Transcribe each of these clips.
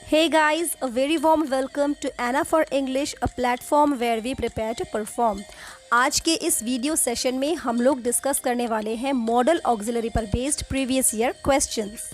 Hey guys, a very warm welcome to Anna for English, a platform where we prepare to perform. आज के इस video session में हम लोग discuss करने वाले हैं मॉडल ऑक्सिलरी पर बेस्ड प्रीवियस ईयर क्वेश्चंस।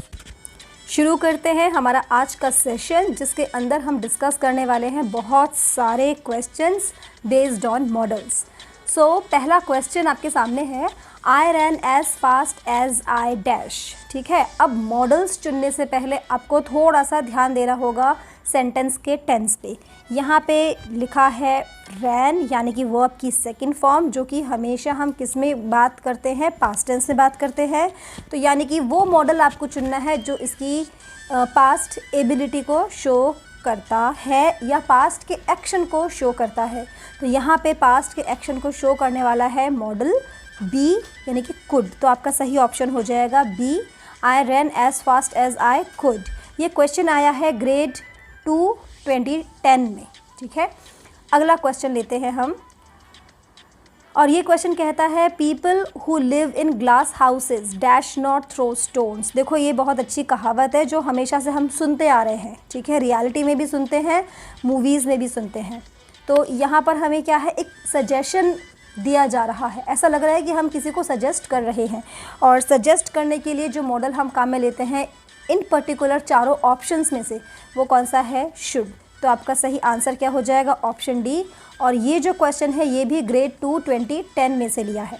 शुरू करते हैं हमारा आज का सेशन, जिसके अंदर हम डिस्कस करने वाले हैं बहुत सारे questions based on models. So पहला क्वेश्चन आपके सामने है, I ran as fast as I dash. ठीक है, अब मॉडल्स चुनने से पहले आपको थोड़ा सा ध्यान देना होगा सेंटेंस के टेंस पे। यहाँ पे लिखा है रैन, यानी कि वर्ब की सेकंड फॉर्म, जो कि हमेशा हम किस में बात करते हैं, पास्ट टेंस में बात करते हैं। तो यानी कि वो मॉडल आपको चुनना है जो इसकी पास्ट एबिलिटी को शो करता है या पास्ट के एक्शन को शो करता है। तो यहाँ पे पास्ट के एक्शन को शो करने वाला है मॉडल बी, यानी कि कुड। तो आपका सही ऑप्शन हो जाएगा b, I ran as fast as I could. ये क्वेश्चन आया है ग्रेड 2 2010 में। ठीक है, अगला क्वेश्चन लेते हैं हम, और ये क्वेश्चन कहता है people who live in glass houses dash not throw stones. देखो, ये बहुत अच्छी कहावत है जो हमेशा से हम सुनते आ रहे हैं। ठीक है, रियलिटी में भी सुनते हैं, मूवीज़ में भी सुनते हैं। तो यहाँ पर हमें क्या है, एक सजेशन दिया जा रहा है। ऐसा लग रहा है कि हम किसी को सजेस्ट कर रहे हैं, और सजेस्ट करने के लिए जो मॉडल हम काम में लेते हैं इन पर्टिकुलर चारों ऑप्शंस में से वो कौन सा है, शुड। तो आपका सही आंसर क्या हो जाएगा, ऑप्शन डी। और ये जो क्वेश्चन है ये भी ग्रेड 2 2010 में से लिया है।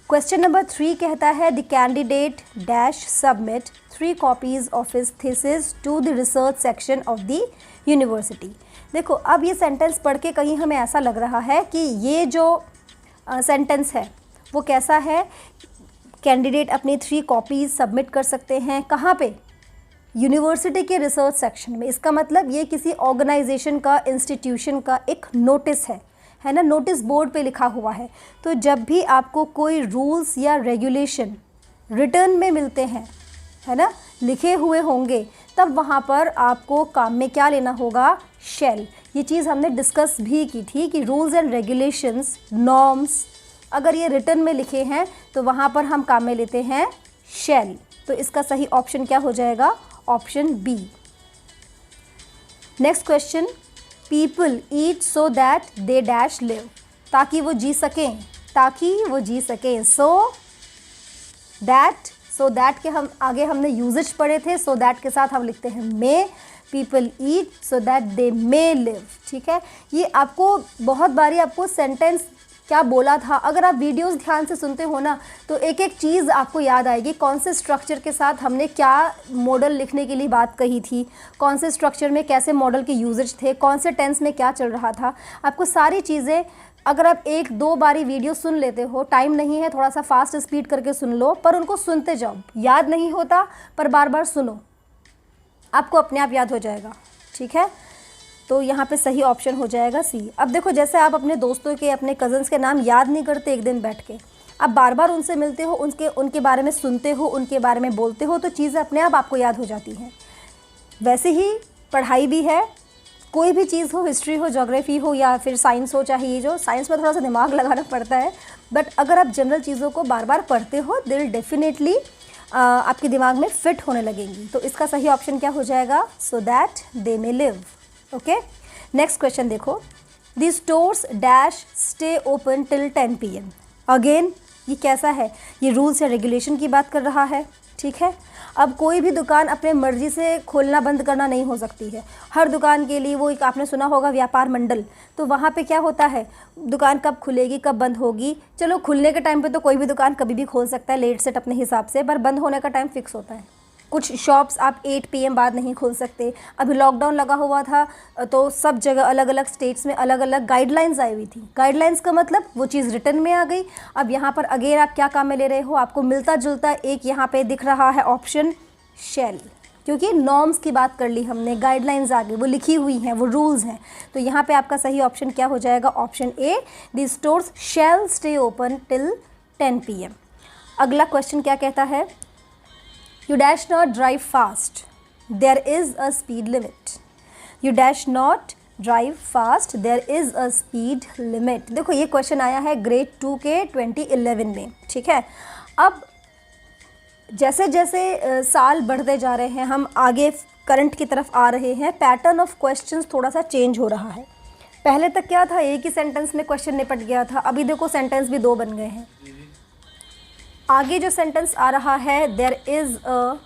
क्वेश्चन नंबर 3 कहता है the candidate dash submit 3 copies of his thesis to the research section of the university. देखो, अब ये सेंटेंस पढ़ के कहीं हमें ऐसा लग रहा है कि ये जो सेंटेंस है वो कैसा है, कैंडिडेट अपनी 3 कॉपीज़ सबमिट कर सकते हैं कहाँ पे, यूनिवर्सिटी के रिसर्च सेक्शन में। इसका मतलब ये किसी ऑर्गेनाइजेशन का, इंस्टीट्यूशन का एक नोटिस है ना, नोटिस बोर्ड पे लिखा हुआ है। तो जब भी आपको कोई रूल्स या रेगुलेशन रिटर्न में मिलते हैं, है ना, लिखे हुए होंगे, तब वहाँ पर आपको काम में क्या लेना होगा, शैल। ये चीज़ हमने डिस्कस भी की थी कि रूल्स एंड रेगुलेशंस, नॉर्म्स, अगर ये रिटर्न में लिखे हैं तो वहाँ पर हम काम में लेते हैं शैल। तो इसका सही ऑप्शन क्या हो जाएगा, option b. Next question, people eat so that they dash live. ताकि वो जी सकें, ताकि वो जी सकें। सो दैट के हम आगे हमने यूजेज पढ़े थे, सो दैट के साथ हम लिखते हैं may. People eat so that they may live. ठीक है, ये आपको बहुत बारी आपको सेंटेंस क्या बोला था, अगर आप वीडियोस ध्यान से सुनते हो ना, तो एक एक चीज़ आपको याद आएगी। कौन से स्ट्रक्चर के साथ हमने क्या मॉडल लिखने के लिए बात कही थी, कौन से स्ट्रक्चर में कैसे मॉडल के यूजेज थे, कौन से टेंस में क्या चल रहा था। आपको सारी चीज़ें, अगर आप 1-2 बारी वीडियो सुन लेते हो, टाइम नहीं है, थोड़ा सा फास्ट स्पीड करके सुन लो, पर उनको सुनते जाओ। याद नहीं होता पर बार बार सुनो, आपको अपने आप याद हो जाएगा। ठीक है, तो यहाँ पे सही ऑप्शन हो जाएगा सी। अब देखो, जैसे आप अपने दोस्तों के, अपने कज़न्स के नाम याद नहीं करते एक दिन बैठ के, आप बार बार उनसे मिलते हो, उनके बारे में सुनते हो, उनके बारे में बोलते हो, तो चीज़ें अपने आप आपको याद हो जाती हैं। वैसे ही पढ़ाई भी है, कोई भी चीज़ हो, हिस्ट्री हो, ज्योग्राफी हो या फिर साइंस हो, चाहे ये जो साइंस में थोड़ा सा दिमाग लगाना पड़ता है, बट अगर आप जनरल चीज़ों को बार बार पढ़ते हो, दिल डेफिनेटली आपके दिमाग में फिट होने लगेंगी। तो इसका सही ऑप्शन क्या हो जाएगा, so that they may live. Okay, next question देखो, the stores dash stay open till 10 PM। Again ये कैसा है, ये रूल्स या रेगुलेशन की बात कर रहा है। ठीक है, अब कोई भी दुकान अपने मर्जी से खोलना बंद करना नहीं हो सकती है। हर दुकान के लिए वो एक, आपने सुना होगा, व्यापार मंडल। तो वहाँ पे क्या होता है, दुकान कब खुलेगी, कब बंद होगी। चलो, खुलने के टाइम पे तो कोई भी दुकान कभी भी खोल सकता है, लेट सेट अपने हिसाब से, पर बंद होने का टाइम फिक्स होता है। कुछ शॉप्स आप 8 PM बाद नहीं खोल सकते। अभी लॉकडाउन लगा हुआ था तो सब जगह अलग अलग स्टेट्स में अलग अलग गाइडलाइंस आई हुई थी। गाइडलाइंस का मतलब वो चीज़ रिटर्न में आ गई। अब यहाँ पर अगेन आप क्या काम में ले रहे हो, आपको मिलता जुलता एक यहाँ पे दिख रहा है ऑप्शन शैल, क्योंकि नॉर्म्स की बात कर ली हमने, गाइडलाइंस आ गई, वो लिखी हुई हैं, वो रूल्स हैं। तो यहाँ पे आपका सही ऑप्शन क्या हो जाएगा, option A, the stores shell stay open till 10 PM। अगला क्वेश्चन क्या कहता है, You dash not drive fast. There is a speed limit. You dash not drive fast. There is a speed limit. देखो, ये question आया है grade 2 के 2011 में। ठीक है, अब जैसे जैसे साल बढ़ते जा रहे हैं, हम आगे करंट की तरफ आ रहे हैं, पैटर्न ऑफ क्वेश्चंस थोड़ा सा चेंज हो रहा है। पहले तक क्या था, एक ही सेंटेंस में क्वेश्चन निपट गया था, अभी देखो सेंटेंस भी 2 बन गए हैं। आगे जो सेंटेंस आ रहा है, there is a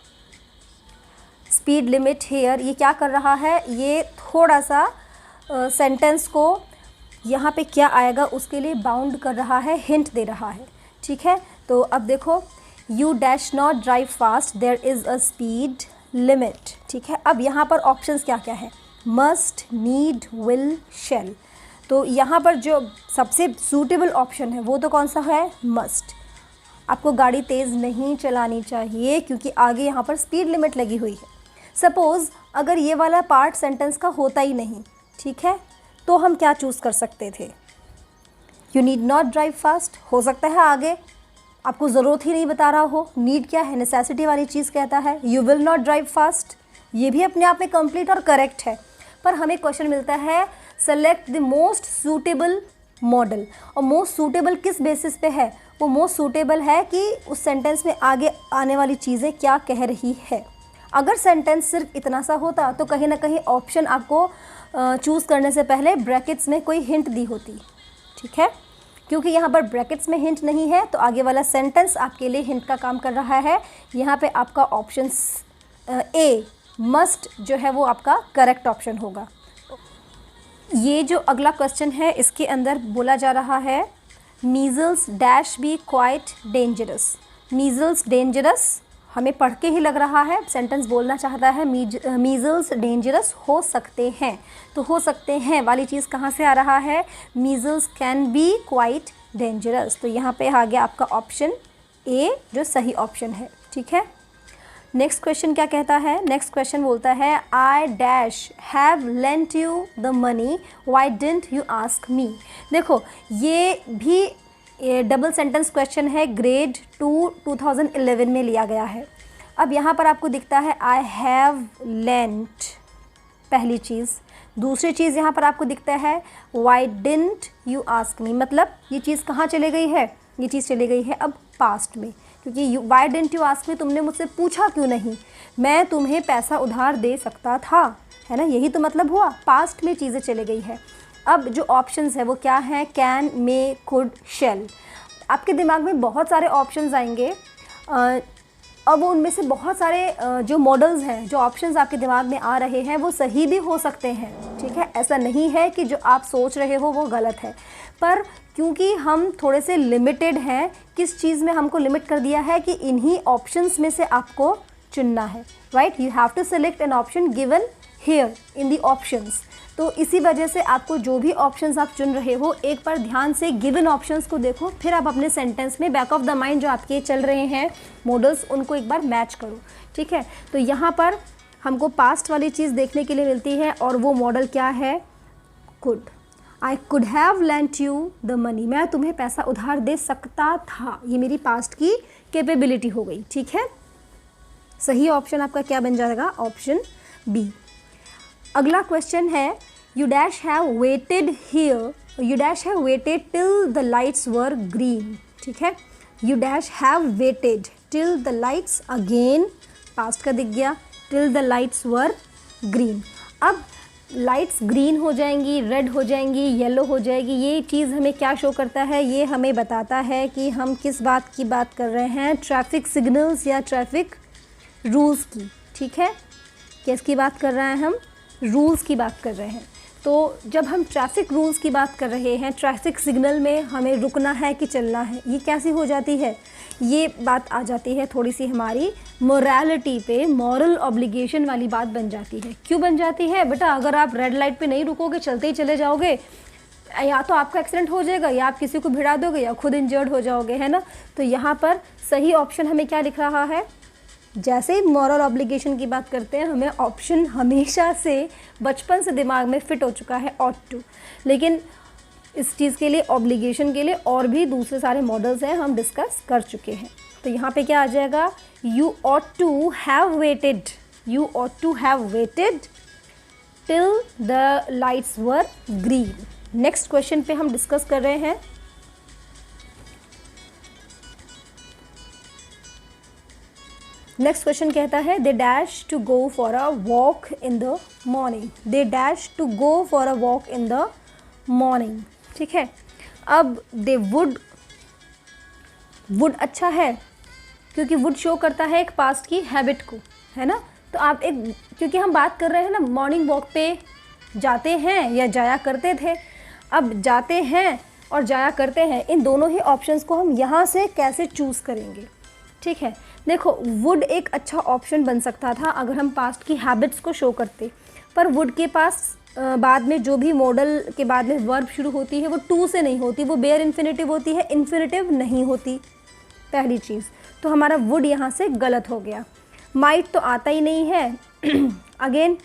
speed limit here, ये क्या कर रहा है, ये थोड़ा सा सेंटेंस को यहाँ पे क्या आएगा उसके लिए बाउंड कर रहा है, हिंट दे रहा है। ठीक है, तो अब देखो, you dash not drive fast, there is a speed limit. ठीक है, अब यहाँ पर ऑप्शंस क्या क्या है, मस्ट, नीड, विल, शैल। तो यहाँ पर जो सबसे सूटेबल ऑप्शन है वो तो कौन सा है, मस्ट। आपको गाड़ी तेज़ नहीं चलानी चाहिए क्योंकि आगे यहाँ पर स्पीड लिमिट लगी हुई है। सपोज़ अगर ये वाला पार्ट सेंटेंस का होता ही नहीं, ठीक है, तो हम क्या चूज़ कर सकते थे, you need not drive fast, हो सकता है आगे आपको ज़रूरत ही नहीं बता रहा हो। नीड क्या है, नेसेसिटी वाली चीज़ कहता है। You will not drive fast, ये भी अपने आप में कंप्लीट और करेक्ट है, पर हमें क्वेश्चन मिलता है select the most suitable model. और मोस्ट सूटेबल किस बेसिस पे है, वो मोस्ट सूटेबल है कि उस सेंटेंस में आगे आने वाली चीज़ें क्या कह रही है। अगर सेंटेंस सिर्फ इतना सा होता तो कहीं ना कहीं ऑप्शन आपको चूज़ करने से पहले ब्रैकेट्स में कोई हिंट दी होती। ठीक है, क्योंकि यहाँ पर ब्रैकेट्स में हिंट नहीं है तो आगे वाला सेंटेंस आपके लिए हिंट का काम कर रहा है। यहाँ पे आपका ऑप्शन ए मस्ट जो है वो आपका करेक्ट ऑप्शन होगा। ये जो अगला क्वेश्चन है इसके अंदर बोला जा रहा है measles dash be quite dangerous. Measles dangerous हमें पढ़ के ही लग रहा है, सेंटेंस बोलना चाहता है मीज़ल्स डेंजरस हो सकते हैं। तो हो सकते हैं वाली चीज़ कहाँ से आ रहा है, measles can be quite dangerous. तो यहाँ पे आ गया आपका ऑप्शन ए जो सही ऑप्शन है। ठीक है, नेक्स्ट क्वेश्चन क्या कहता है, नेक्स्ट क्वेश्चन बोलता है I dash have lent you the money why didn't you ask me. देखो ये भी डबल सेंटेंस क्वेश्चन है, ग्रेड 2 2011 में लिया गया है। अब यहाँ पर आपको दिखता है आई हैव लेंट, पहली चीज़। दूसरी चीज़ यहाँ पर आपको दिखता है Y didn't you ask me, मतलब ये चीज़ कहाँ चले गई है, ये चीज़ चली गई है अब पास्ट में, क्योंकि Y didn't you ask me, तुमने मुझसे पूछा क्यों नहीं, मैं तुम्हें पैसा उधार दे सकता था, है ना, यही तो मतलब हुआ, पास्ट में चीज़ें चली गई है। अब जो ऑप्शंस है वो क्या हैं, कैन, मे, कुड, शैल। आपके दिमाग में बहुत सारे ऑप्शंस आएंगे, अब उनमें से बहुत सारे जो मॉडल्स हैं, जो ऑप्शंस आपके दिमाग में आ रहे हैं वो सही भी हो सकते हैं। ठीक है, ऐसा नहीं है कि जो आप सोच रहे हो वो गलत है, पर क्योंकि हम थोड़े से लिमिटेड हैं, किस चीज़ में हमको लिमिट कर दिया है कि इन्हीं ऑप्शंस में से आपको चुनना है, right. You have to select an option given here in the options. तो इसी वजह से आपको जो भी ऑप्शंस आप चुन रहे हो एक बार ध्यान से गिवन ऑप्शंस को देखो, फिर आप अपने सेंटेंस में बैक ऑफ द माइंड जो आपके चल रहे हैं मॉडल्स उनको एक बार मैच करो। ठीक है, तो यहाँ पर हमको पास्ट वाली चीज़ देखने के लिए मिलती है और वो मॉडल क्या है, could. I could have lent you the money, मैं तुम्हें पैसा उधार दे सकता था, ये मेरी पास्ट की कैपेबिलिटी हो गई। ठीक है, सही ऑप्शन आपका क्या बन जाएगा, ऑप्शन बी। अगला क्वेश्चन है you dash have waited here, you dash have waited till the lights were green. ठीक है, you dash have waited till the lights, again past का दिख गया, till the lights were green. अब lights green हो जाएंगी, red हो जाएंगी, येलो हो जाएगी, ये चीज़ हमें क्या शो करता है, ये हमें बताता है कि हम किस बात की बात कर रहे हैं, ट्रैफिक सिग्नल्स या ट्रैफिक रूल्स की। ठीक है, किसकी बात कर रहे हैं हम, रूल्स की बात कर रहे हैं। तो जब हम ट्रैफिक रूल्स की बात कर रहे हैं, ट्रैफिक सिग्नल में हमें रुकना है कि चलना है, ये कैसी हो जाती है, ये बात आ जाती है थोड़ी सी हमारी मोरालिटी पे, मॉरल ऑब्लिगेशन वाली बात बन जाती है। क्यों बन जाती है बेटा, अगर आप रेड लाइट पे नहीं रुकोगे, चलते ही चले जाओगे, या तो आपका एक्सीडेंट हो जाएगा या आप किसी को भिड़ा दोगे या खुद इंजर्ड हो जाओगे, है ना। तो यहाँ पर सही ऑप्शन हमें क्या लिख रहा है, जैसे ही मॉरल ऑब्लिगेशन की बात करते हैं हमें ऑप्शन हमेशा से बचपन से दिमाग में फिट हो चुका है ऑट टू, लेकिन इस चीज़ के लिए, ऑब्लिगेशन के लिए और भी दूसरे सारे मॉडल्स हैं, हम डिस्कस कर चुके हैं। तो यहाँ पे क्या आ जाएगा, you ought to have waited, you ought to have waited till the lights were green. Next question पे हम डिस्कस कर रहे हैं नेक्स्ट क्वेश्चन कहता है they dash to go for a walk in the morning. They dash to go for a walk in the morning, ठीक है। अब दे वुड अच्छा है क्योंकि वुड शो करता है एक पास्ट की हैबिट को, है ना। तो आप एक, क्योंकि हम बात कर रहे हैं ना मॉर्निंग वॉक पे जाते हैं या जाया करते थे, अब जाते हैं और जाया करते हैं, इन दोनों ही ऑप्शंस को हम यहाँ से कैसे चूज़ करेंगे, ठीक है। देखो वुड एक अच्छा ऑप्शन बन सकता था अगर हम पास्ट की हैबिट्स को शो करते, पर वुड के पास बाद में जो भी मॉडल के बाद में वर्ब शुरू होती है वो टू से नहीं होती, वो बेयर इन्फिनेटिव होती है, इन्फिनेटिव नहीं होती, पहली चीज़। तो हमारा वुड यहाँ से गलत हो गया। माइट तो आता ही नहीं है। Again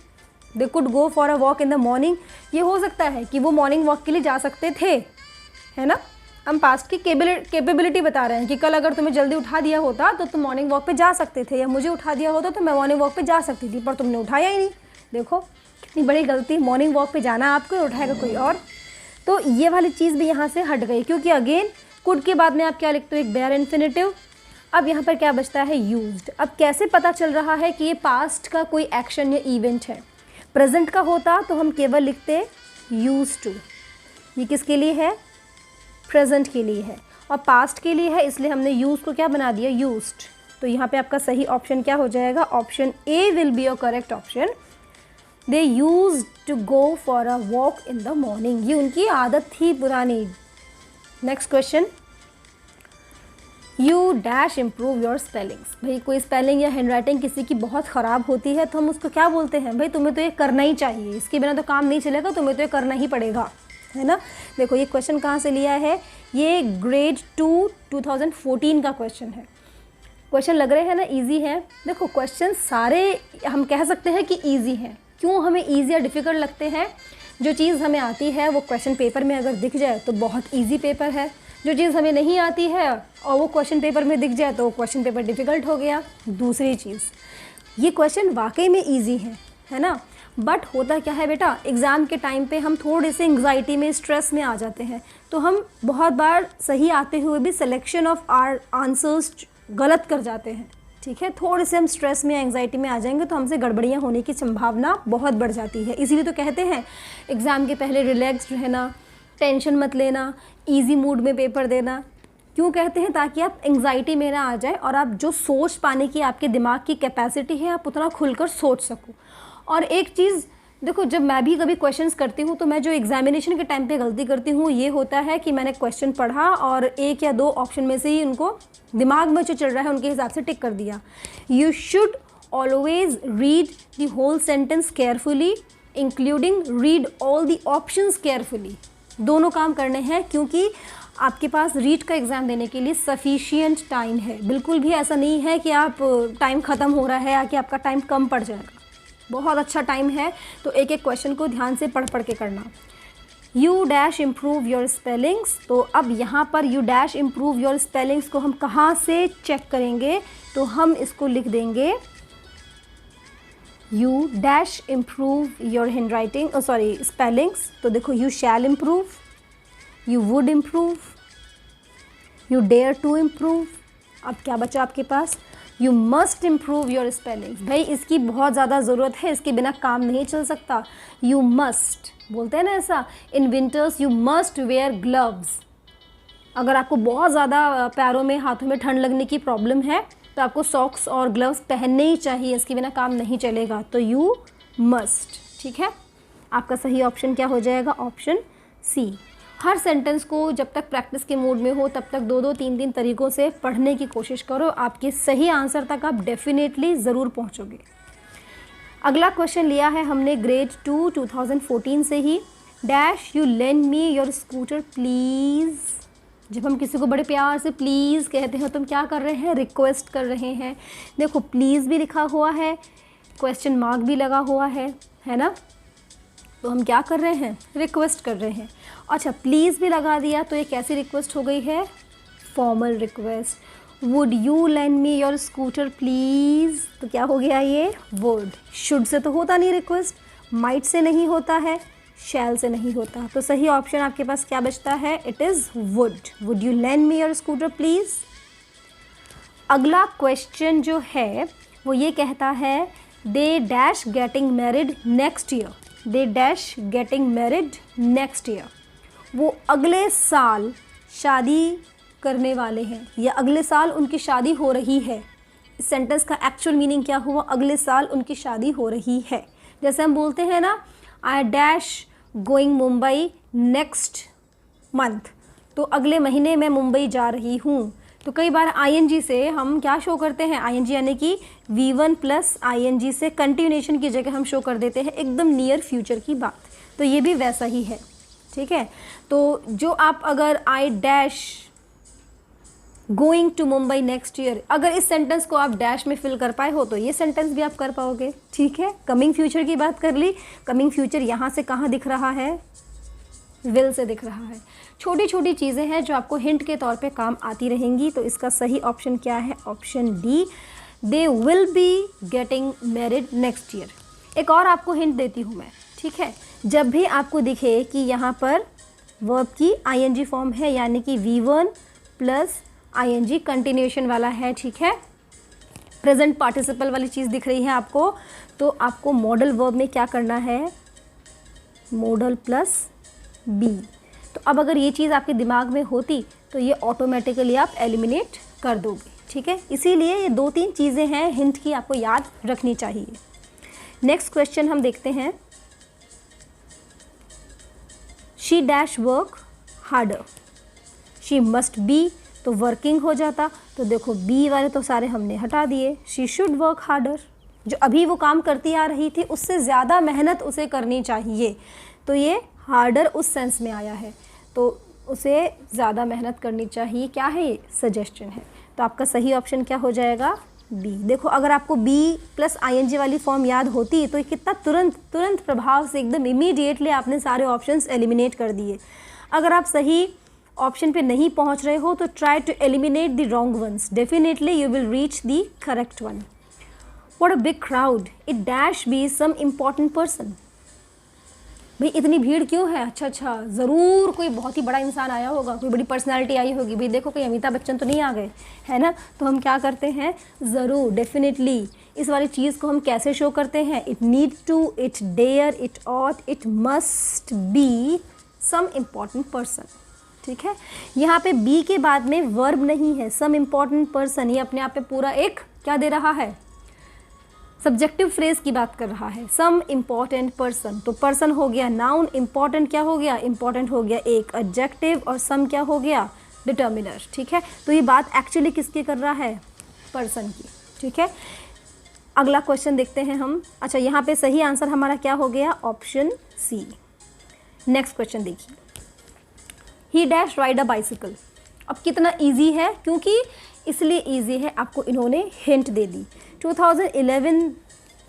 they could go for a walk in the morning, ये हो सकता है कि वो मॉर्निंग वॉक के लिए जा सकते थे, है ना। हम पास्ट की कैपेबिलिटी बता रहे हैं कि कल अगर तुम्हें जल्दी उठा दिया होता तो तुम मॉर्निंग वॉक पे जा सकते थे, या मुझे उठा दिया होता तो मैं मॉर्निंग वॉक पे जा सकती थी, पर तुमने उठाया ही नहीं। देखो कितनी बड़ी गलती, मॉर्निंग वॉक पे जाना आपको, उठाएगा कोई और। तो ये वाली चीज़ भी यहाँ से हट गई, क्योंकि अगेन कुड के बाद में आप क्या लिखते हो, एक बेयर इन्फिनेटिव। अब यहाँ पर क्या बचता है, यूज्ड। अब कैसे पता चल रहा है कि ये पास्ट का कोई एक्शन या इवेंट है। प्रेजेंट का होता तो हम केवल लिखते यूज टू, ये किसके लिए है, प्रेजेंट के लिए है, और पास्ट के लिए है, इसलिए हमने यूज को क्या बना दिया, यूज्ड। तो यहाँ पे आपका सही ऑप्शन क्या हो जाएगा, option a will be your correct option. They use to go for a walk in the morning, ये उनकी आदत थी पुरानी। Next question, you dash improve your spellings. भाई कोई स्पेलिंग या हैंड राइटिंग किसी की बहुत ख़राब होती है तो हम उसको क्या बोलते हैं, भाई तुम्हें तो ये करना ही चाहिए, इसके बिना तो काम नहीं चलेगा, तुम्हें तो ये करना ही पड़ेगा, है ना। देखो ये क्वेश्चन कहाँ से लिया है, ये ग्रेड 2 2014 का क्वेश्चन है। क्वेश्चन लग रहे हैं ना इजी है। देखो क्वेश्चन सारे हम कह सकते हैं कि इजी हैं। क्यों हमें इजी या डिफ़िकल्ट लगते हैं, जो चीज़ हमें आती है वो क्वेश्चन पेपर में अगर दिख जाए तो बहुत ईजी पेपर है, जो चीज़ हमें नहीं आती है और वो क्वेश्चन पेपर में दिख जाए तो क्वेश्चन पेपर डिफ़िकल्ट हो गया। दूसरी चीज़, ये क्वेश्चन वाकई में ईजी है ना, बट होता क्या है बेटा, एग्ज़ाम के टाइम पे हम थोड़े से एंग्जाइटी में, स्ट्रेस में आ जाते हैं, तो हम बहुत बार सही आते हुए भी सिलेक्शन ऑफ आर आंसर्स गलत कर जाते हैं, ठीक है। थोड़े से हम स्ट्रेस में, एंग्जाइटी में आ जाएंगे तो हमसे गड़बड़ियाँ होने की संभावना बहुत बढ़ जाती है। इसीलिए तो कहते हैं एग्ज़ाम के पहले रिलैक्स्ड रहना, टेंशन मत लेना, इजी मूड में पेपर देना। क्यों कहते हैं, ताकि आप एंग्जाइटी में ना आ जाए और आप जो सोच पाने की आपके दिमाग की कैपेसिटी है आप उतना खुलकर सोच सको। और एक चीज़ देखो, जब मैं भी कभी क्वेश्चंस करती हूँ तो मैं जो एग्जामिनेशन के टाइम पे गलती करती हूँ ये होता है कि मैंने क्वेश्चन पढ़ा और एक या दो ऑप्शन में से ही उनको दिमाग में जो चल रहा है उनके हिसाब से टिक कर दिया। You should always read the whole sentence carefully, including read all the options carefully. दोनों काम करने हैं, क्योंकि आपके पास रीड का एग्ज़ाम देने के लिए सफिशिएंट टाइम है। बिल्कुल भी ऐसा नहीं है कि आप टाइम ख़त्म हो रहा है या कि आपका टाइम कम पड़ जाएगा, बहुत अच्छा टाइम है। तो एक एक क्वेश्चन को ध्यान से पढ़ के करना। You dash improve your spellings, तो अब यहाँ पर you dash improve your spellings को हम कहाँ से चेक करेंगे, तो हम इसको लिख देंगे you dash improve your handwriting, sorry spellings. तो देखो you shall improve, you would improve, you dare to improve. अब क्या बचा आपके पास, you must improve your spellings. भाई इसकी बहुत ज़्यादा ज़रूरत है, इसके बिना काम नहीं चल सकता। यू मस्ट, बोलते हैं ना ऐसा, in winters you must where gloves. अगर आपको बहुत ज़्यादा पैरों में, हाथों में ठंड लगने की प्रॉब्लम है तो आपको सॉक्स और ग्लव्स पहनने ही चाहिए, इसके बिना काम नहीं चलेगा। तो यू मस्ट, ठीक है। आपका सही ऑप्शन क्या हो जाएगा, ऑप्शन सी। हर सेंटेंस को जब तक प्रैक्टिस के मूड में हो तब तक 2-2, 3-3 तरीक़ों से पढ़ने की कोशिश करो, आपके सही आंसर तक आप डेफिनेटली ज़रूर पहुंचोगे। अगला क्वेश्चन लिया है हमने ग्रेड 2 2014 से ही। Dash you lend me your scooter please. जब हम किसी को बड़े प्यार से प्लीज़ कहते हैं तो हम क्या कर रहे हैं, रिक्वेस्ट कर रहे हैं। देखो प्लीज़ भी लिखा हुआ है, क्वेश्चन मार्क भी लगा हुआ है ना, तो हम क्या कर रहे हैं, रिक्वेस्ट कर रहे हैं। अच्छा प्लीज़ भी लगा दिया तो ये कैसी रिक्वेस्ट हो गई है, formal request. Would you lend me your scooter please, तो क्या हो गया ये, वुड। शुड से तो होता नहीं रिक्वेस्ट, माइट से नहीं होता है, शैल से नहीं होता। तो सही ऑप्शन आपके पास क्या बचता है, it is would. Would you lend me your scooter please. अगला क्वेश्चन जो है वो ये कहता है they dash getting married next year, they dash getting married next year, वो अगले साल शादी करने वाले हैं या अगले साल उनकी शादी हो रही है। इस सेंटेंस का एक्चुअल मीनिंग क्या हुआ, अगले साल उनकी शादी हो रही है। जैसे हम बोलते हैं ना आई dash going Mumbai next month, तो अगले महीने मैं मुंबई जा रही हूँ। तो कई बार आईएनजी से हम क्या शो करते हैं, आईएनजी यानी कि V1 प्लस आईएनजी से कंटिन्यूएशन की जगह हम शो कर देते हैं एकदम नियर फ्यूचर की बात। तो ये भी वैसा ही है, ठीक है। तो जो आप अगर I dash going to Mumbai next year, अगर इस सेंटेंस को आप डैश में फिल कर पाए हो तो ये सेंटेंस भी आप कर पाओगे, ठीक है। कमिंग फ्यूचर की बात कर ली, कमिंग फ्यूचर यहाँ से कहाँ दिख रहा है, विल से दिख रहा है। छोटी छोटी चीज़ें हैं जो आपको हिंट के तौर पे काम आती रहेंगी। तो इसका सही ऑप्शन क्या है, option D, they will be getting married next year. एक और आपको हिंट देती हूँ मैं, ठीक है। जब भी आपको दिखे कि यहाँ पर वर्ब की आईएनजी फॉर्म है यानी कि V1 प्लस आईएनजी कंटिन्यूएशन वाला है, ठीक है, प्रेजेंट पार्टिसिपल वाली चीज़ दिख रही है आपको, तो आपको मॉडल वर्ब में क्या करना है, मॉडल प्लस बी। तो अब अगर ये चीज़ आपके दिमाग में होती तो ये ऑटोमेटिकली आप एलिमिनेट कर दोगे, ठीक है। इसीलिए ये 2-3 चीज़ें हैं हिंट की आपको याद रखनी चाहिए। नेक्स्ट क्वेश्चन हम देखते हैं, she dash work harder, she must be, तो वर्किंग हो जाता। तो देखो बी वाले तो सारे हमने हटा दिए, शी शुड वर्क हार्डर, जो अभी वो काम करती आ रही थी उससे ज़्यादा मेहनत उसे करनी चाहिए। तो ये हार्डर उस सेंस में आया है, तो उसे ज़्यादा मेहनत करनी चाहिए। क्या है ये, सजेशन है। तो आपका सही ऑप्शन क्या हो जाएगा, बी। देखो अगर आपको बी प्लस आईएनजी वाली फॉर्म याद होती तो ये कितना तुरंत प्रभाव से एकदम इमीडिएटली आपने सारे ऑप्शंस एलिमिनेट कर दिए। अगर आप सही ऑप्शन पे नहीं पहुंच रहे हो तो try to eliminate the wrong ones, definitely you will reach the correct one. What a big crowd, it dash be some important person. भाई इतनी भीड़ क्यों है, अच्छा ज़रूर कोई बहुत ही बड़ा इंसान आया होगा, कोई बड़ी पर्सनालिटी आई होगी। भाई देखो कोई अमिताभ बच्चन तो नहीं आ गए, है ना। तो हम क्या करते हैं, ज़रूर, डेफिनेटली इस वाली चीज़ को हम कैसे शो करते हैं, it need to, it dare, it ought, it must be some important person, ठीक है। यहाँ पे बी के बाद में वर्ब नहीं है, सम इम्पॉर्टेंट पर्सन, ये अपने आप पे पूरा एक क्या दे रहा है, सब्जेक्टिव फ्रेज की बात कर रहा है, सम इम्पॉर्टेंट पर्सन। तो पर्सन हो गया नाउन, इम्पॉर्टेंट क्या हो गया, इम्पॉर्टेंट हो गया एक एडजेक्टिव, और सम क्या हो गया, डिटर्मिनर, ठीक है। तो ये बात एक्चुअली किसकी कर रहा है, पर्सन की, ठीक है। अगला क्वेश्चन देखते हैं हम। अच्छा यहाँ पे सही आंसर हमारा क्या हो गया, ऑप्शन सी। नेक्स्ट क्वेश्चन देखिए, ही डैश राइड अ बाइसिकल। अब कितना ईजी है, क्योंकि इसलिए ईजी है आपको इन्होंने हिंट दे दी। 2011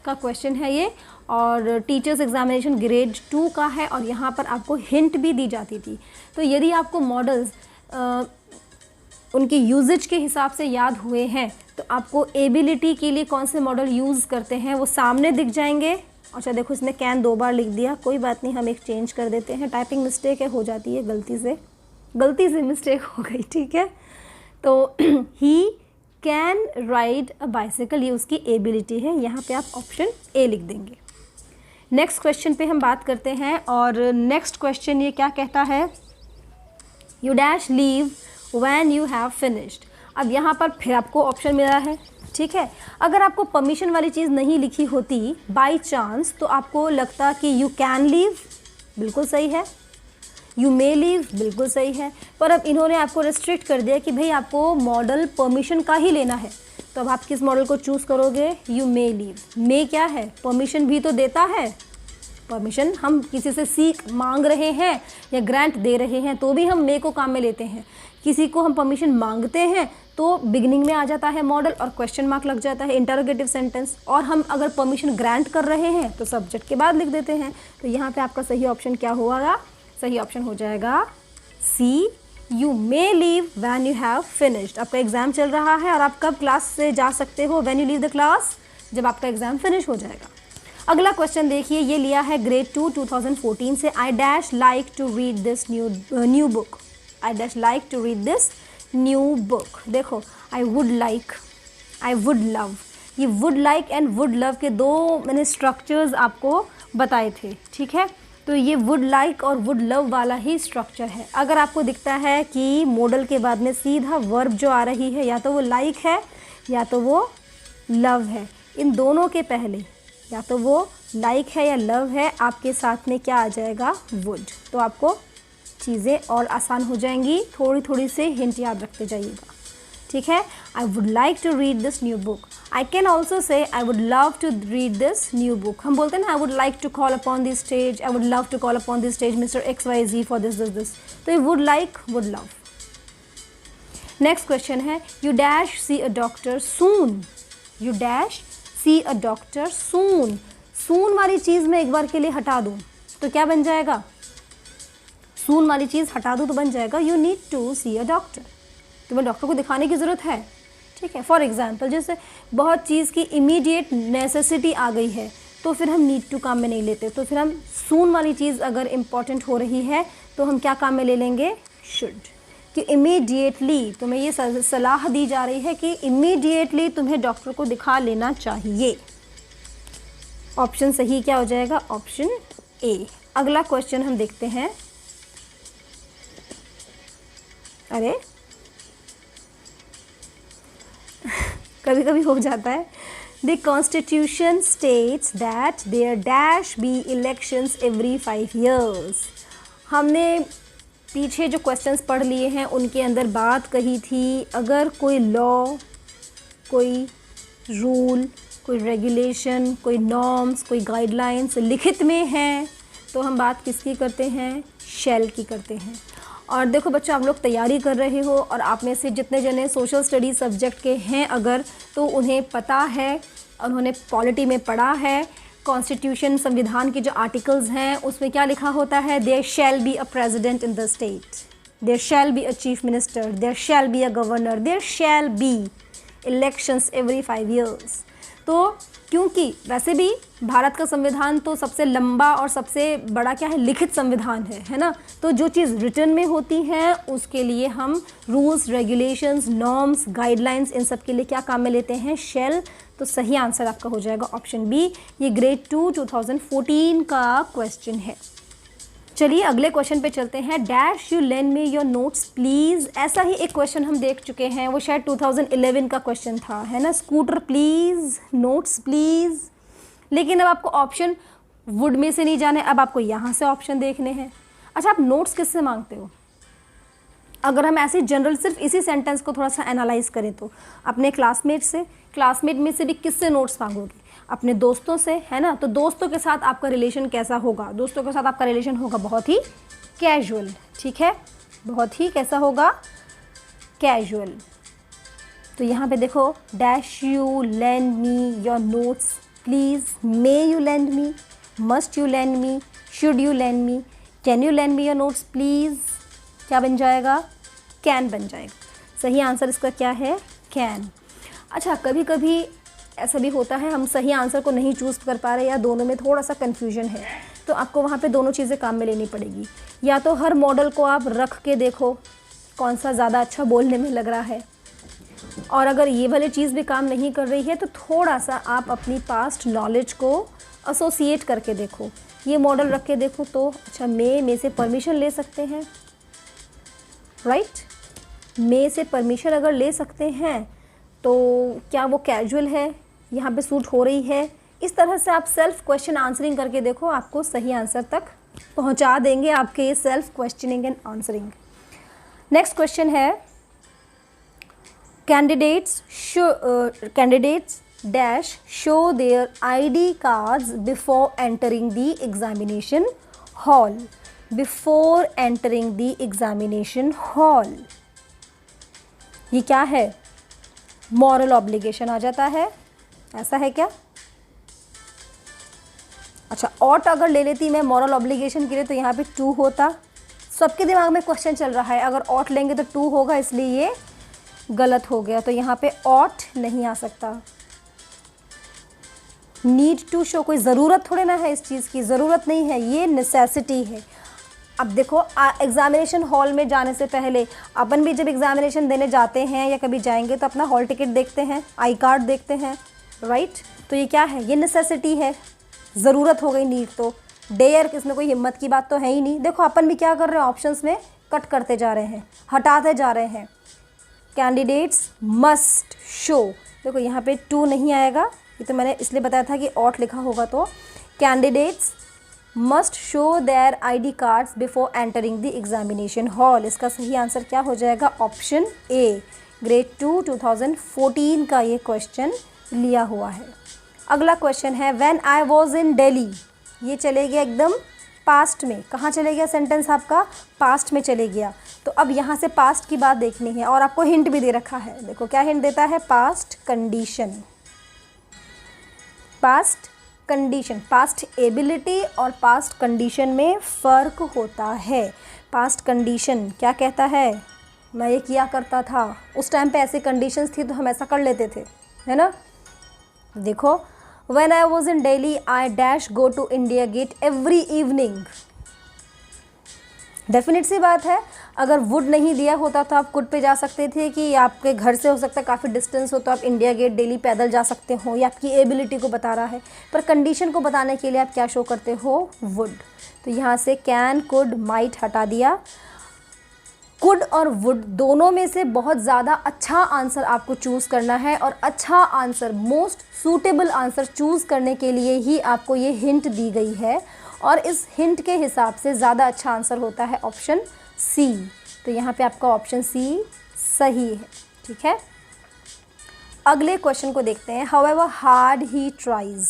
का क्वेश्चन है ये, और टीचर्स एग्जामिनेशन ग्रेड 2 का है, और यहाँ पर आपको हिंट भी दी जाती थी। तो यदि आपको मॉडल्स उनके यूजेज के हिसाब से याद हुए हैं तो आपको एबिलिटी के लिए कौन से मॉडल यूज़ करते हैं वो सामने दिख जाएंगे। अच्छा देखो इसमें कैन 2 बार लिख दिया, कोई बात नहीं, हम एक चेंज कर देते हैं, टाइपिंग मिस्टेक है, हो जाती है, गलती से मिस्टेक हो गई, ठीक है। तो he can ride a bicycle, ये उसकी एबिलिटी है, यहाँ पे आप ऑप्शन ए लिख देंगे। नेक्स्ट क्वेश्चन पे हम बात करते हैं, और नेक्स्ट क्वेश्चन ये क्या कहता है, you dash leave when you have finished. अब यहाँ पर फिर आपको ऑप्शन मिला है, ठीक है। अगर आपको परमिशन वाली चीज़ नहीं लिखी होती बाई चांस तो आपको लगता कि यू कैन लीव, बिल्कुल सही है, यू मे लीव, बिल्कुल सही है, पर अब इन्होंने आपको रेस्ट्रिक्ट कर दिया कि भाई आपको मॉडल परमिशन का ही लेना है। तो अब आप किस मॉडल को चूज़ करोगे, यू मे लीव। मे क्या है, परमिशन भी तो देता है, परमिशन हम किसी से सीख मांग रहे हैं या ग्रांट दे रहे हैं तो भी हम मे को काम में लेते हैं। किसी को हम परमिशन मांगते हैं तो बिगिनिंग में आ जाता है मॉडल और क्वेश्चन मार्क लग जाता है, इंटरोगेटिव सेंटेंस, और हम अगर परमिशन ग्रांट कर रहे हैं तो सब्जेक्ट के बाद लिख देते हैं। तो यहाँ पे आपका सही ऑप्शन क्या होगा, सही ऑप्शन हो जाएगा C, you may leave when you have finished. आपका एग्जाम चल रहा है और आप कब क्लास से जा सकते हो, when you leave the class, जब आपका एग्जाम फिनिश हो जाएगा। अगला क्वेश्चन देखिए, ये लिया है ग्रेड 2 2014 से। I dash like to read this new book, I dash like to read this new book. देखो I would like, I would love, ये would like and would love के दो मैंने स्ट्रक्चर्स आपको बताए थे, ठीक है। तो ये वुड लाइक और वुड लव वाला ही स्ट्रक्चर है। अगर आपको दिखता है कि मॉडल के बाद में सीधा वर्ब जो आ रही है या तो वो लाइक है या तो वो लव है, इन दोनों के पहले या तो वो लाइक है या लव है, आपके साथ में क्या आ जाएगा, वुड। तो आपको चीज़ें और आसान हो जाएंगी, थोड़ी थोड़ी से हिंट याद रखते जाइएगा, ठीक है। I would like to read this new book, I can also say I would love to read this new book. हम बोलते हैं ना I would like to call upon this stage, I would love to call upon this stage mister XYZ for this. तो ये would like would love. Next question है you dash see a doctor soon, you dash see a doctor soon. सून वाली चीज़ मैं एक बार के लिए हटा दूँ तो क्या बन जाएगा, सून वाली चीज़ हटा दूँ तो बन जाएगा you need to see a doctor, तुम्हें डॉक्टर को दिखाने की ज़रूरत है, ठीक है। फॉर एग्जाम्पल जैसे बहुत चीज़ की इमीडिएट नेसेसिटी आ गई है तो फिर हम नीड टू काम में नहीं लेते, तो फिर हम सून वाली चीज़ अगर इम्पॉर्टेंट हो रही है तो हम क्या काम में ले लेंगे, शुड। कि इमीडिएटली तुम्हें ये सलाह दी जा रही है कि इमीडिएटली तुम्हें डॉक्टर को दिखा लेना चाहिए। ऑप्शन सही क्या हो जाएगा, ऑप्शन ए। अगला क्वेश्चन हम देखते हैं। अरे कभी कभी हो जाता है। The constitution states that there dash be elections every 5 years। हमने पीछे जो क्वेश्चंस पढ़ लिए हैं उनके अंदर बात कही थी, अगर कोई लॉ, कोई रूल, कोई रेगुलेशन, कोई नॉर्म्स, कोई गाइडलाइंस लिखित में हैं तो हम बात किसकी करते हैं, शैल की करते हैं। और देखो बच्चों, आप लोग तैयारी कर रहे हो और आप में से जितने जने सोशल स्टडीज़ सब्जेक्ट के हैं अगर, तो उन्हें पता है, उन्होंने पॉलिटी में पढ़ा है, कॉन्स्टिट्यूशन संविधान के जो आर्टिकल्स हैं उसमें क्या लिखा होता है, there shall be a president in the state, there shall be a chief minister, there shall be a governor, there shall be elections every 5 years। तो क्योंकि वैसे भी भारत का संविधान तो सबसे लंबा और सबसे बड़ा क्या है, लिखित संविधान है ना। तो जो चीज़ रिटन में होती है उसके लिए हम रूल्स, रेगुलेशंस, नॉर्म्स, गाइडलाइंस, इन सब के लिए क्या काम में लेते हैं, शेल। तो सही आंसर आपका हो जाएगा ऑप्शन बी। ये ग्रेड 2 2014 का क्वेश्चन है। चलिए अगले क्वेश्चन पे चलते हैं। Dash you lend me your notes please. ऐसा ही एक क्वेश्चन हम देख चुके हैं, वो शायद 2011 का क्वेश्चन था, है ना। Scooter please, notes please. लेकिन अब आपको ऑप्शन वुड में से नहीं जाने, अब आपको यहाँ से ऑप्शन देखने हैं। अच्छा, आप नोट्स किससे मांगते हो? अगर हम ऐसे जनरल सिर्फ इसी सेंटेंस को थोड़ा सा एनालाइज करें तो अपने क्लासमेट से, क्लासमेट में से भी किससे नोट्स मांगोगे? अपने दोस्तों से, है ना। तो दोस्तों के साथ आपका रिलेशन कैसा होगा? दोस्तों के साथ आपका रिलेशन होगा बहुत ही कैजुअल, ठीक है, बहुत ही कैसा होगा, कैजुअल। तो यहाँ पे देखो, dash you lend me your notes please, may you lend me, must you lend me, should you lend me, can you lend me your notes please. क्या बन जाएगा? कैन बन जाएगा। सही आंसर इसका क्या है? कैन। अच्छा, कभी कभी ऐसा भी होता है हम सही आंसर को नहीं चूज़ कर पा रहे या दोनों में थोड़ा सा कन्फ्यूजन है, तो आपको वहाँ पे दोनों चीज़ें काम में लेनी पड़ेगी। या तो हर मॉडल को आप रख के देखो कौन सा ज़्यादा अच्छा बोलने में लग रहा है, और अगर ये वाली चीज़ भी काम नहीं कर रही है तो थोड़ा सा आप अपनी पास्ट नॉलेज को एसोसिएट करके देखो। ये मॉडल रख के देखो तो अच्छा, मे से परमिशन ले सकते हैं, राइट। मे से परमिशन अगर ले सकते हैं तो क्या वो कैजुअल है, यहाँ पे सूट हो रही है? इस तरह से आप सेल्फ क्वेश्चन आंसरिंग करके देखो, आपको सही आंसर तक पहुँचा देंगे आपके ये self questioning and answering. Next question है, candidates dash show their ID cards before entering the examination hall, before entering the examination hall. ये क्या है? मॉरल ऑब्लिगेशन आ जाता है, ऐसा है क्या? अच्छा, ऑट अगर ले लेती मैं मॉरल ऑब्लिगेशन के लिए तो यहाँ पे 2 होता। सबके दिमाग में क्वेश्चन चल रहा है, अगर ऑट लेंगे तो 2 होगा, इसलिए ये गलत हो गया। तो यहाँ पे ऑट नहीं आ सकता। नीड टू शो, कोई ज़रूरत थोड़े ना है इस चीज़ की, ज़रूरत नहीं है, ये नेसेसिटी है। अब देखो एग्ज़ामिनेशन हॉल में जाने से पहले अपन भी जब एग्ज़ामिनेशन देने जाते हैं या कभी जाएंगे तो अपना हॉल टिकट देखते हैं, आई कार्ड देखते हैं, राइट। तो ये क्या है, ये नेसेसिटी है, ज़रूरत हो गई, नीड। तो डेयर इसमें कोई हिम्मत की बात तो है ही नहीं। देखो अपन भी क्या कर रहे हैं, ऑप्शंस में कट करते जा रहे हैं, हटाते जा रहे हैं। कैंडिडेट्स मस्ट शो, देखो यहाँ पे टू नहीं आएगा, ये तो मैंने इसलिए बताया था कि ऑट लिखा होगा। तो candidates must show their ID cards before entering the examination hall. इसका सही आंसर क्या हो जाएगा, ऑप्शन ए। ग्रेड 2 2014 का ये क्वेश्चन लिया हुआ है। अगला क्वेश्चन है when I was in Delhi. ये चले गया एकदम पास्ट में, कहाँ चले गया सेंटेंस आपका, पास्ट में चले गया। तो अब यहाँ से पास्ट की बात देखनी है और आपको हिंट भी दे रखा है। देखो क्या हिंट देता है, past condition. Past condition, past ability और पास्ट कंडीशन में फ़र्क होता है। पास्ट कंडीशन क्या कहता है, मैं ये किया करता था, उस टाइम पे ऐसे कंडीशंस थी तो हम ऐसा कर लेते थे, है ना। देखो when I was in Delhi I dash go to India Gate every evening. Definite सी बात है, अगर वुड नहीं दिया होता तो आप कुड पे जा सकते थे कि आपके घर से हो सकता है काफ़ी डिस्टेंस हो तो आप इंडिया गेट डेली पैदल जा सकते हो, ये आपकी एबिलिटी को बता रहा है। पर कंडीशन को बताने के लिए आप क्या शो करते हो, वुड। तो यहाँ से कैन, कुड, माइट हटा दिया। कुड और वुड दोनों में से बहुत ज़्यादा अच्छा आंसर आपको चूज़ करना है और अच्छा answer, most suitable answer choose करने के लिए ही आपको ये हिंट दी गई है और इस हिंट के हिसाब से ज़्यादा अच्छा आंसर होता है ऑप्शन सी। तो यहाँ पे आपका ऑप्शन सी सही है, ठीक है। अगले क्वेश्चन को देखते हैं। However hard he tries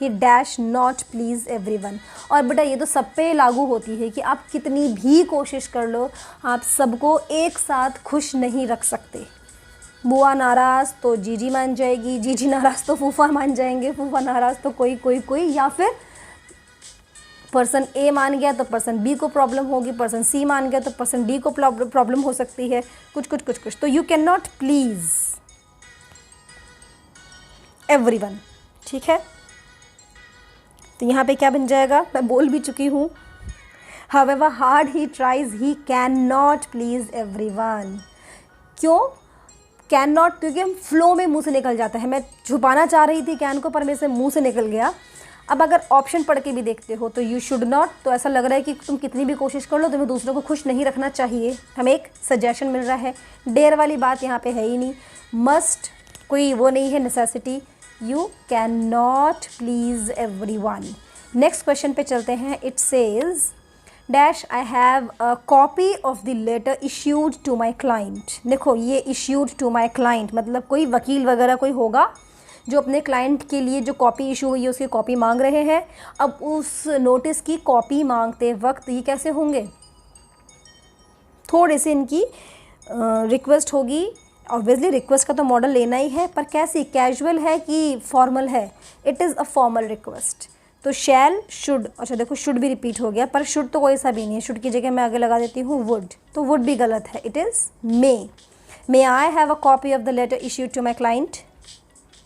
he dash not please everyone. और बेटा ये तो सब पे लागू होती है कि आप कितनी भी कोशिश कर लो, आप सबको एक साथ खुश नहीं रख सकते। बुआ नाराज़ तो जीजी मान जाएगी, जीजी नाराज़ तो फूफा मान जाएंगे, फूफा नाराज़ तो कोई, या फिर पर्सन ए मान गया तो पर्सन बी को प्रॉब्लम होगी, पर्सन सी मान गया तो पर्सन डी को प्रॉब्लम हो सकती है, कुछ। तो you can not please everyone, ठीक है। तो यहाँ पे क्या बन जाएगा, मैं बोल भी चुकी हूँ। However hard he tries he can not please everyone. क्यों कैन नॉट, क्योंकि हम फ्लो में मुंह से निकल जाता है। मैं छुपाना चाह रही थी कैन को पर मेरे से मुंह से निकल गया। अब अगर ऑप्शन पढ़ के भी देखते हो तो यू शुड नॉट, तो ऐसा लग रहा है कि तुम कितनी भी कोशिश कर लो तुम्हें दूसरों को खुश नहीं रखना चाहिए, हमें एक सजेशन मिल रहा है। डेयर वाली बात यहाँ पे है ही नहीं। मस्ट कोई वो नहीं है necessity. You can not please everyone. Next question पे चलते हैं। It says dash I have a copy of the letter issued to my client. देखो ये इश्यूड टू माई क्लाइंट मतलब कोई वकील वगैरह कोई होगा जो अपने क्लाइंट के लिए जो कॉपी इशू हुई है उसकी कॉपी मांग रहे हैं। अब उस नोटिस की कॉपी मांगते वक्त ये कैसे होंगे, थोड़े से इनकी रिक्वेस्ट होगी। ऑब्वियसली रिक्वेस्ट का तो मॉडल लेना ही है, पर कैसी, कैजुअल है कि फॉर्मल है। It is a formal request. तो शैल, शुड, अच्छा देखो शुड भी रिपीट हो गया, पर शुड तो कोई सा भी नहीं है। शुड की जगह मैं आगे लगा देती हूँ वुड, तो वुड भी गलत है। It is may I have a copy of the letter issued to my client,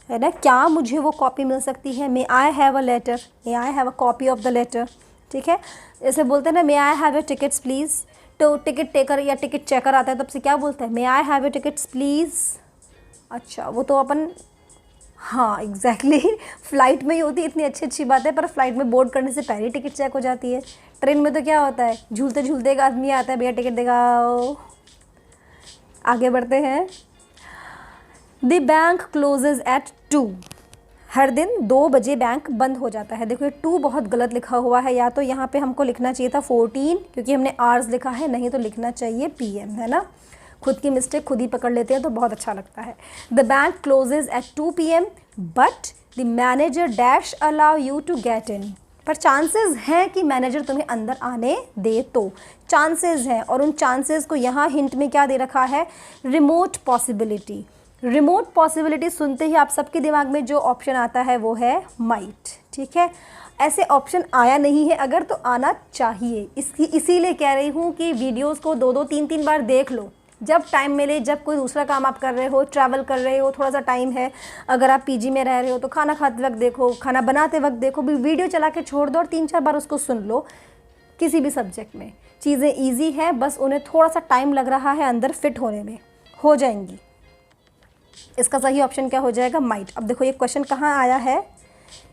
है ना। क्या मुझे वो कॉपी मिल सकती है, may I have a letter, may I have a copy of the letter, ठीक है। जैसे बोलते हैं ना may I have your tickets please, तो टिकट टेकर या टिकट चेकर आता है तब से क्या बोलते हैं, may I have your tickets please. अच्छा वो तो अपन, हाँ एग्जैक्टली फ़्लाइट में ही होती है, इतनी अच्छी बात है, पर फ्लाइट में बोर्ड करने से पहले टिकट चेक हो जाती है। ट्रेन में तो क्या होता है, झूलते झूलते एक आदमी आता है, भैया टिकट दिखाओ। आगे बढ़ते हैं। The bank closes at 2। हर दिन 2 बजे बैंक बंद हो जाता है। देखो ये 2 बहुत गलत लिखा हुआ है, या तो यहाँ पे हमको लिखना चाहिए था 14 क्योंकि हमने आवर्स लिखा है, नहीं तो लिखना चाहिए PM, है ना। खुद की मिस्टेक खुद ही पकड़ लेते हैं तो बहुत अच्छा लगता है। The bank closes at 2 PM but the manager dash allow you to get in. पर चांसेस हैं कि मैनेजर तुम्हें अंदर आने दे, तो चांसेस हैं, और उन चांसेस को यहाँ हिंट में क्या दे रखा है, रिमोट पॉसिबिलिटी। रिमोट पॉसिबिलिटी सुनते ही आप सबके दिमाग में जो ऑप्शन आता है वो है माइट, ठीक है। ऐसे ऑप्शन आया नहीं है अगर, तो आना चाहिए। इसीलिए कह रही हूँ कि वीडियोस को 2-2 3-3 बार देख लो, जब टाइम मिले, जब कोई दूसरा काम आप कर रहे हो, ट्रैवल कर रहे हो, थोड़ा सा टाइम है, अगर आप PG में रह रहे हो तो खाना खाते वक्त देखो, खाना बनाते वक्त देखो, भी वीडियो चला के छोड़ दो और 3-4 बार उसको सुन लो। किसी भी सब्जेक्ट में चीज़ें ईजी है, बस उन्हें थोड़ा सा टाइम लग रहा है अंदर फिट होने में, हो जाएंगी। इसका सही ऑप्शन क्या हो जाएगा? माइट। अब देखो ये क्वेश्चन कहाँ आया है,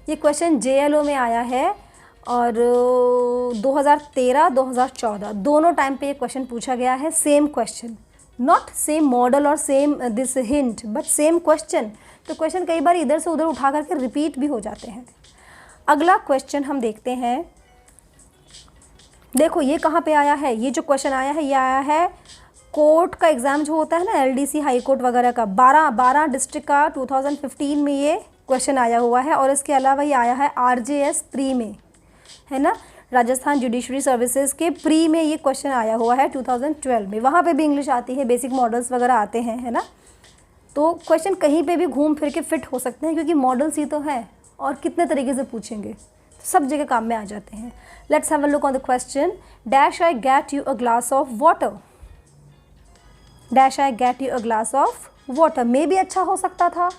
ये क्वेश्चन JLO में आया है और 2013-2014 दोनों टाइम पे ये क्वेश्चन पूछा गया है। Same question, not same model और same this hint, but same question. तो क्वेश्चन कई बार इधर से उधर उठा करके रिपीट भी हो जाते हैं। अगला क्वेश्चन हम देखते हैं। देखो ये कहाँ पे आया है, ये जो क्वेश्चन आया है ये आया है कोर्ट का एग्ज़ाम जो होता है ना, LDC हाई कोर्ट वगैरह का, 12 डिस्ट्रिक्ट का 2015 में ये क्वेश्चन आया हुआ है। और इसके अलावा ये आया है RJS प्री में, है ना, राजस्थान जुडिशरी सर्विसेज के प्री में ये क्वेश्चन आया हुआ है 2012 में। वहाँ पे भी इंग्लिश आती है, बेसिक मॉडल्स वगैरह आते हैं, है ना। तो क्वेश्चन कहीं पे भी घूम फिर के फिट हो सकते हैं, क्योंकि मॉडल्स ही तो है और कितने तरीके से पूछेंगे, तो सब जगह काम में आ जाते हैं। Let's have a look on the question. Dash I get you a glass of water, dash I get you a glass of water. May भी अच्छा हो सकता था,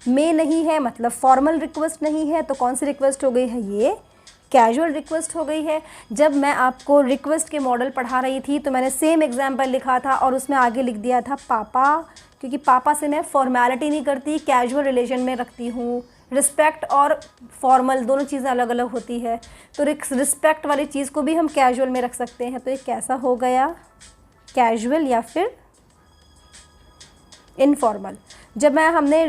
मे नहीं है मतलब फॉर्मल रिक्वेस्ट नहीं है, तो कौन सी रिक्वेस्ट हो गई है? ये कैजुअल रिक्वेस्ट हो गई है। जब मैं आपको रिक्वेस्ट के मॉडल पढ़ा रही थी तो मैंने सेम एग्जाम्पल लिखा था और उसमें आगे लिख दिया था पापा, क्योंकि पापा से मैं फॉर्मेलिटी नहीं करती, कैजुअल रिलेशन में रखती हूँ। रिस्पेक्ट और फॉर्मल दोनों चीज़ें अलग अलग होती है, तो रिस्पेक्ट वाली चीज़ को भी हम कैजुअल में रख सकते हैं। तो ये कैसा हो गया? कैजुअल या फिर इनफॉर्मल। जब हमने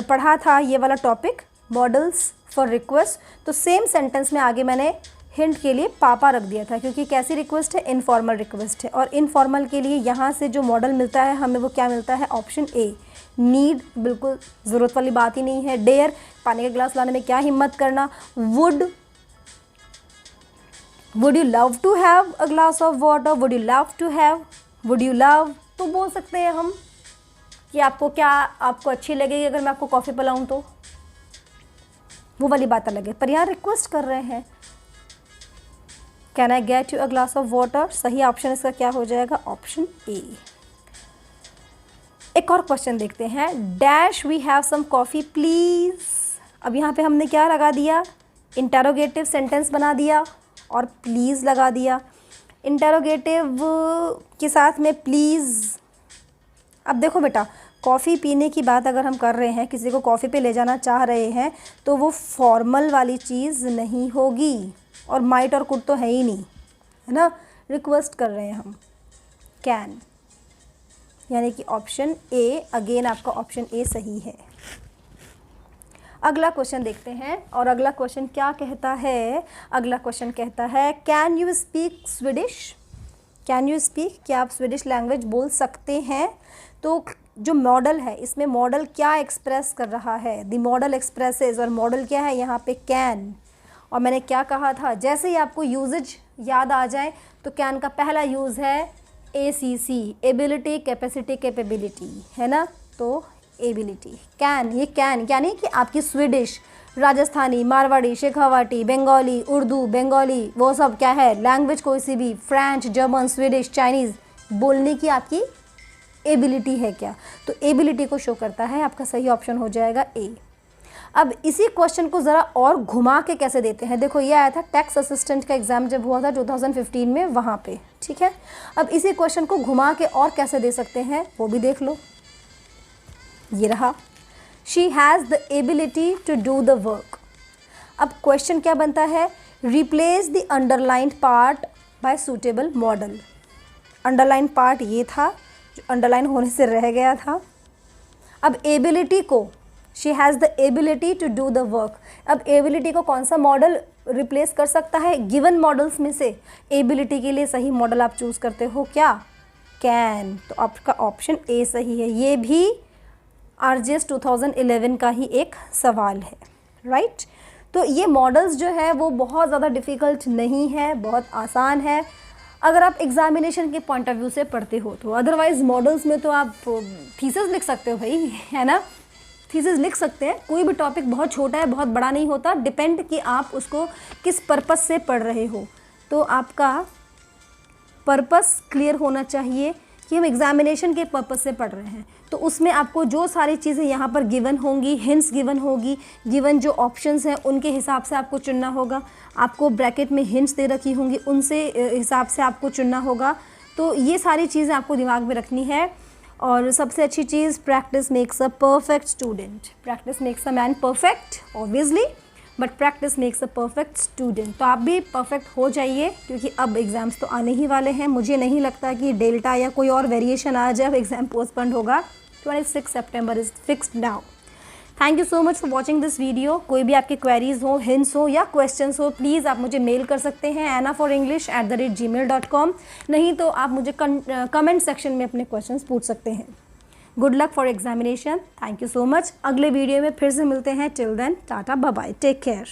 पढ़ा था ये वाला टॉपिक मॉडल्स फॉर रिक्वेस्ट, तो सेम सेंटेंस में आगे मैंने हिंट के लिए पापा रख दिया था, क्योंकि कैसी रिक्वेस्ट है? इनफॉर्मल रिक्वेस्ट है। और इनफॉर्मल के लिए यहाँ से जो मॉडल मिलता है हमें, वो क्या मिलता है? ऑप्शन ए, नीड, बिल्कुल ज़रूरत वाली बात ही नहीं है। डेयर, पानी का गिलास लाने में क्या हिम्मत करना। Would you love to have a glass of water, would you love to have, would you love, तो बोल सकते हैं हम कि आपको अच्छी लगेगी अगर मैं आपको कॉफ़ी पिलाऊं, तो वो वाली बात अलग है। पर यहाँ रिक्वेस्ट कर रहे हैं, can I get you a glass of water. सही ऑप्शन इसका क्या हो जाएगा? Option a. एक और क्वेश्चन देखते हैं। Dash we have some coffee please. अब यहाँ पे हमने क्या लगा दिया? इंटेरोगेटिव सेंटेंस बना दिया और प्लीज़ लगा दिया। इंटेरोगेटिव के साथ में प्लीज़। अब देखो बेटा, कॉफ़ी पीने की बात अगर हम कर रहे हैं, किसी को कॉफ़ी पे ले जाना चाह रहे हैं, तो वो फॉर्मल वाली चीज़ नहीं होगी, और माइट और कुड तो है ही नहीं, है ना। रिक्वेस्ट कर रहे हैं हम, कैन, यानी कि ऑप्शन ए। अगेन आपका ऑप्शन ए सही है। अगला क्वेश्चन देखते हैं, और अगला क्वेश्चन क्या कहता है? अगला क्वेश्चन कहता है can you speak Swedish. Can you speak, क्या आप स्वीडिश लैंग्वेज बोल सकते हैं? तो जो मॉडल है, इसमें मॉडल क्या एक्सप्रेस कर रहा है? द मॉडल एक्सप्रेसेस, और मॉडल क्या है यहाँ पे? कैन। और मैंने क्या कहा था? जैसे ही आपको यूजेज याद आ जाए तो कैन का पहला यूज़ है ACC, एबिलिटी, कैपेसिटी, कैपेबिलिटी, है ना। तो एबिलिटी, कैन, ये कैन यानी कि आपकी स्वीडिश, राजस्थानी, मारवाड़ी, शेखावाटी, बंगाली, उर्दू, बंगाली, वो सब क्या है? लैंग्वेज कोई सी भी, फ्रेंच, जर्मन, स्वीडिश, चाइनीज़ बोलने की आपकी एबिलिटी है क्या? तो एबिलिटी को शो करता है। आपका सही ऑप्शन हो जाएगा ए। अब इसी क्वेश्चन को ज़रा और घुमा के कैसे देते हैं? देखो ये आया था टैक्स असिस्टेंट का एग्ज़ाम जब हुआ था 2015 में, वहाँ पे, ठीक है। अब इसी क्वेश्चन को घुमा के और कैसे दे सकते हैं वो भी देख लो। ये रहा, she has the ability to do the work. अब क्वेश्चन क्या बनता है? Replace the underlined part by suitable modal. Underline part ये था जो अंडरलाइन होने से रह गया था। अब एबिलिटी को, she has the ability to do the work. अब एबिलिटी को कौन सा मॉडल रिप्लेस कर सकता है? गिवन मॉडल्स में से एबिलिटी के लिए सही मॉडल आप चूज़ करते हो क्या? कैन। तो आपका ऑप्शन ए सही है। ये भी RJS 2011 का ही एक सवाल है, राइट। तो ये मॉडल्स जो है वो बहुत ज़्यादा डिफ़िकल्ट नहीं है, बहुत आसान है अगर आप एग्जामिनेशन के पॉइंट ऑफ व्यू से पढ़ते हो तो। अदरवाइज़ मॉडल्स में तो आप थीसिस लिख सकते हो भाई, है ना। थीसिस लिख सकते हैं, कोई भी टॉपिक बहुत छोटा है, बहुत बड़ा नहीं होता, डिपेंड कि आप उसको किस पर्पस से पढ़ रहे हो। तो आपका पर्पस क्लियर होना चाहिए कि हम एग्जामिनेशन के पर्पज़ से पढ़ रहे हैं, तो उसमें आपको जो सारी चीज़ें यहाँ पर गिवन होंगी, हिंट्स गिवन होगी, गिवन जो ऑप्शंस हैं उनके हिसाब से आपको चुनना होगा। आपको ब्रैकेट में हिंट्स दे रखी होंगी, उनसे हिसाब से आपको चुनना होगा। तो ये सारी चीज़ें आपको दिमाग में रखनी है। और सबसे अच्छी चीज़, practice makes a perfect student. Practice makes a man perfect obviously, but practice makes a perfect student. तो आप भी परफेक्ट हो जाइए, क्योंकि अब एग्ज़ाम्स तो आने ही वाले हैं। मुझे नहीं लगता कि डेल्टा या कोई और वेरिएशन आ जाए, अब एग्ज़ाम पोस्टपोन्ड होगा। 26 सितंबर is fixed now. Thank you so much for watching this video. कोई भी आपके क्वेरीज हो, हिंट्स हो या क्वेश्चंस हो, प्लीज़ आप मुझे मेल कर सकते हैं annaforenglish@gmail.com। नहीं तो आप मुझे कमेंट सेक्शन में अपने क्वेश्चंस पूछ सकते हैं। Good luck for examination. Thank you so much. अगले वीडियो में फिर से मिलते हैं। Till then, tata bye bye, take care.